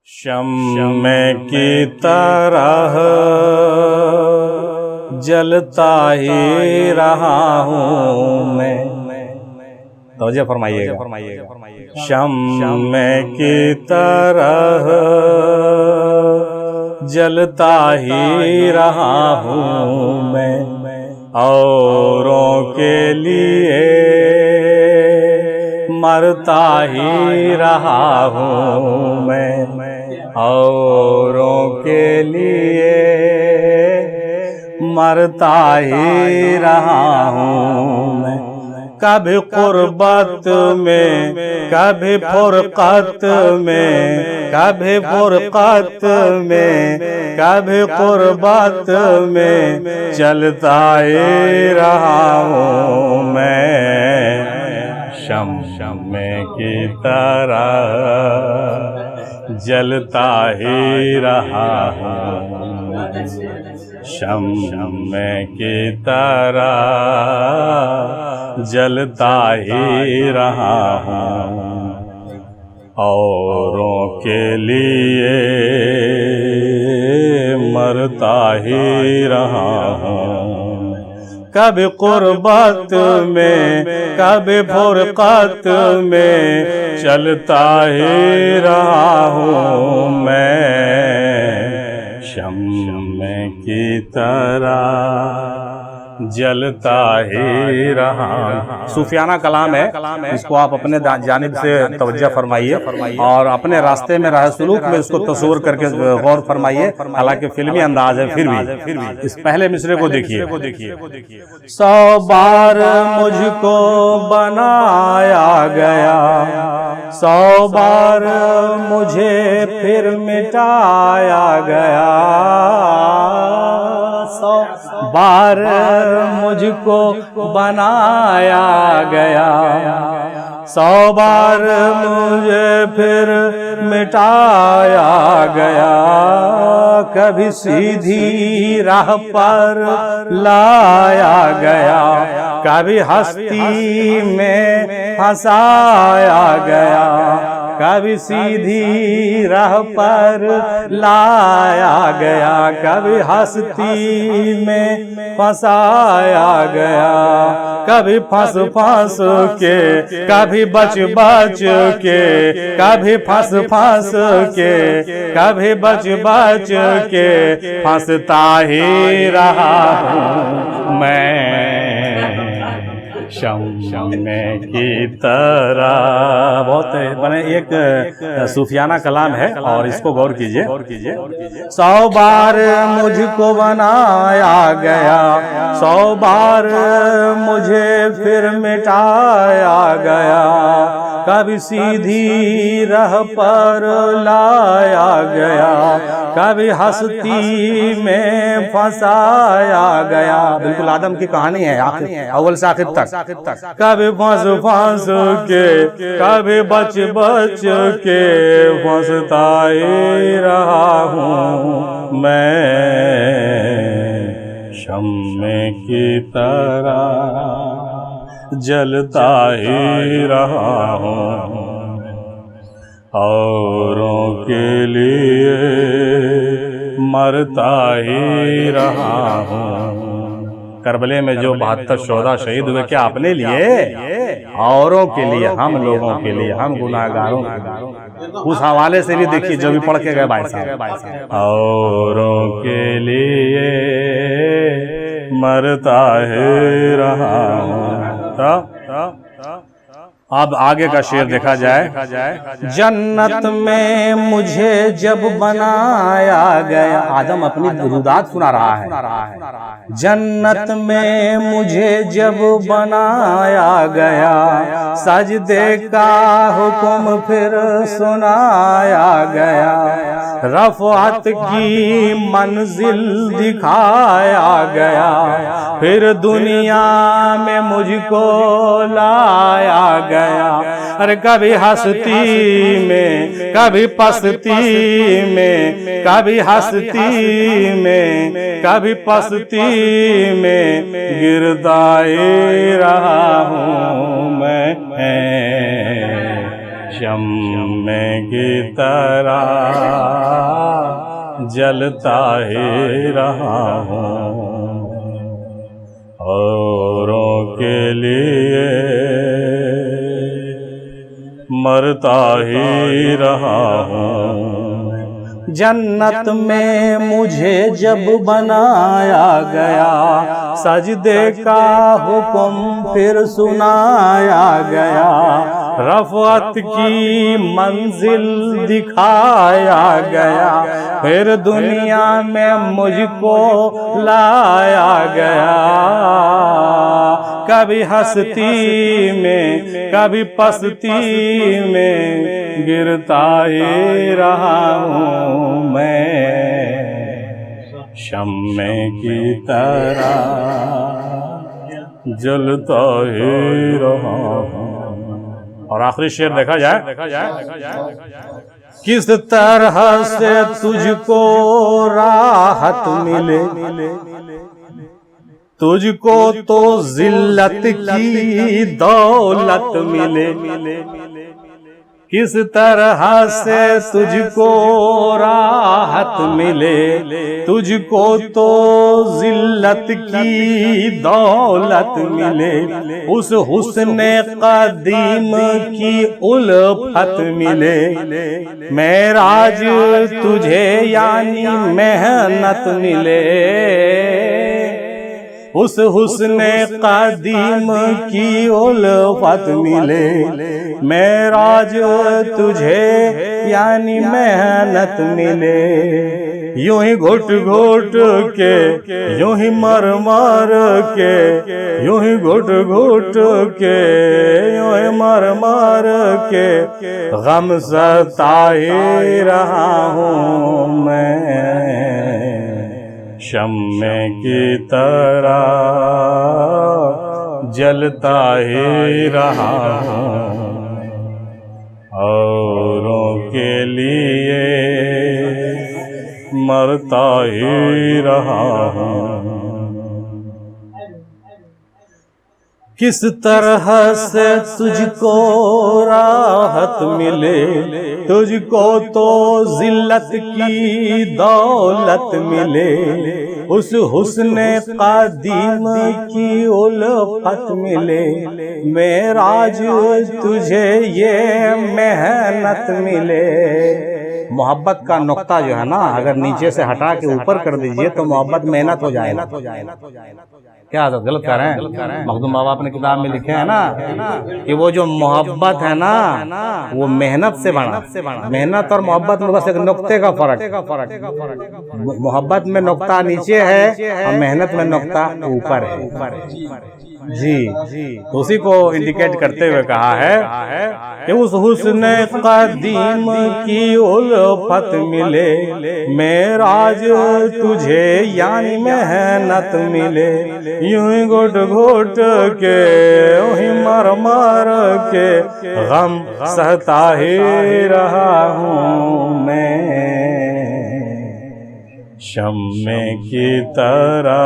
शम्मे की तरह जलता ही रहा हूँ मैं। तवज्जो फरमाइएगा। शम्मे की तरह जलता ही रहा हूँ मैं, औरों के लिए मरता ही रहा हूँ मैं, औरों के लिए मरता ही रहा हूँ मैं। कभी कुर्बत में, कभी फुरकत में, कभी फुरकत में, कभी कुर्बत में चलता ही रहा हूँ मैं। शम्मे की तरह जलता ही रहा हूँ, शम्मे की तरह जलता ही रहा हूँ, औरों के लिए मरता ही रहा हूँ। कभी कुर्बत में, कभी फुरकत में चलता ही रहा हूँ मैं। शम्मे की तरह जलता ही रहा। सूफियाना कलाम है, इसको आप अपने जानिब से तवज्जो फरमाइए और अपने रास्ते में राह सुलूक में इसको तस्वुर करके गौर फरमाइए। हालांकि फिल्मी अंदाज है, फिर भी इस पहले मिसरे को देखिए। 100 बार मुझको बनाया गया, 100 बार मुझे फिर मिटाया गया, 100 बार मुझको बनाया गया, 100 बार मुझे फिर मिटाया गया। कभी सीधी राह पर लाया गया, कभी हस्ती में फंसाया गया, कभी सीधी राह पर लाया गया, कभी हस्ती में फंसाया गया, कभी फंस फंस के, कभी बच बच के, कभी फंस फंस के, कभी बच बच के फंसता ही रहा हूँ मैं। शम्मे की तरह बहुत बने एक सूफियाना कलाम है और इसको गौर कीजिए। 100 बार मुझको बनाया गया, 100 बार मुझे फिर मिटाया गया, कभी सीधी राह पर लाया गया, कभी हस्ती में फंसाया गया। बिल्कुल आदम की कहानी है, अव्वल से आखिर तक। कभी फंस फंस के, कभी बच बच के फंसता ही रहा हूँ मैं। शम्मे की तरह जलता ही रहा हूँ, औरों के लिए मरता ही रहा हूँ। करबले में जो 72 शोहदा शहीद हुए, क्या अपने लिए? औरों के लिए, हम लोगों के लिए, हम गुनाहगारों के लिए। उस हवाले से भी देखिए जो भी पढ़ के गए भाई साहब। औरों के लिए मरता ही रहा हूँ। अब आगे का शेर देखा जाए। जन्नत में मुझे जब बनाया गया, आदम अपनी रुदात सुना रहा है। जन्नत में मुझे जब बनाया गया, सजदे का हुक्म फिर सुनाया गया, रफ़अत की मंजिल दिखाया गया, फिर दुनिया में मुझको लाया गया। अरे कभी हस्ती में, कभी पस्ती में, कभी हस्ती में, कभी पस्ती में गिरता ही रहा हूँ मैं। शम्मे की तरह जलता ही रहा हूँ, औरों के लिए मरता ही रहा हूँ। जन्नत में मुझे जब बनाया गया, सजदे का हुक्म फिर सुनाया गया, रफ़अत की मंजिल दिखाया गया, फिर दुनिया में मुझको लाया गया। कभी हस्ती में कभी पस्ती में गिरता ही रहा हूँ मैं, शम्मे की तरह जलता ही रहा हूँ। और आखिरी शेर देखा जाए, किस तरह से तुझको राहत मिले, तुझको तो जिल्लत की दौलत मिले। किस तरह से तुझको राहत मिले, तुझको तो जिल्लत की दौलत मिले। उस हुस्ने कदीम की उल्फत मिले, मेराज तुझे यानी मेहनत मिले। उस हुस्ने कदीम की उल्फत मिले, मेराज तुझे यानी मेहनत मिले। यूं ही घुट घुट के, यूं ही मर मर के, यूं ही घुट घुट के, यूं ही मर मर के गम सता ही रहा हूँ मैं, शम्मे की तरह जलता ही रहा हूँ, औरों के लिए मरता ही रहा हूँ। किस तरह से तुझको राहत मिले, तुझको तो जिल्लत की दौलत मिले। उस हुस्ने कदीम की उल्फत मिले, मेराज तुझे ये मेहनत मिले। मोहब्बत का नुक्ता जो है ना, अगर नीचे से हटा के ऊपर कर दीजिए तो मोहब्बत मेहनत हो जाएगा। क्या गलत कर रहे हैं? मखदूम बाबा अपने किताब में लिखे हैं ना कि वो जो मोहब्बत है ना वो मेहनत से बना। मेहनत और मोहब्बत में बस एक नुक्ते का फर्क। मोहब्बत में नुक्ता नीचे है और मेहनत में नुक्ता ऊपर है। जी, उसी को इंडिकेट करते हुए कहा है कि उस हुस्ने कदीम की उल्फत मिले, मेराज तुझे यानी मेहनत मिले। यूं ही घुट घुट के, यूं ही मर मर के गम सहता ही रहा हूँ मैं, शम्मे की तरह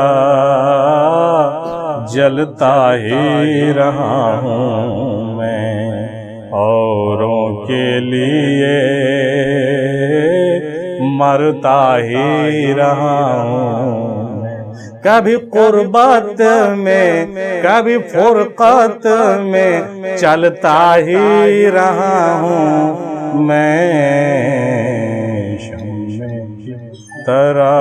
जलता ही रहा हूँ मैं, औरों के लिए मरता ही रहा हूँ। कभी कुर्बत में कभी फुरकत में चलता ही रहा हूँ मैं, शम्मे की तरह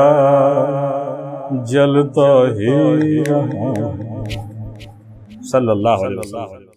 जलता ही रहा हूँ। सल्लल्लाहु अलैहि वसल्लम।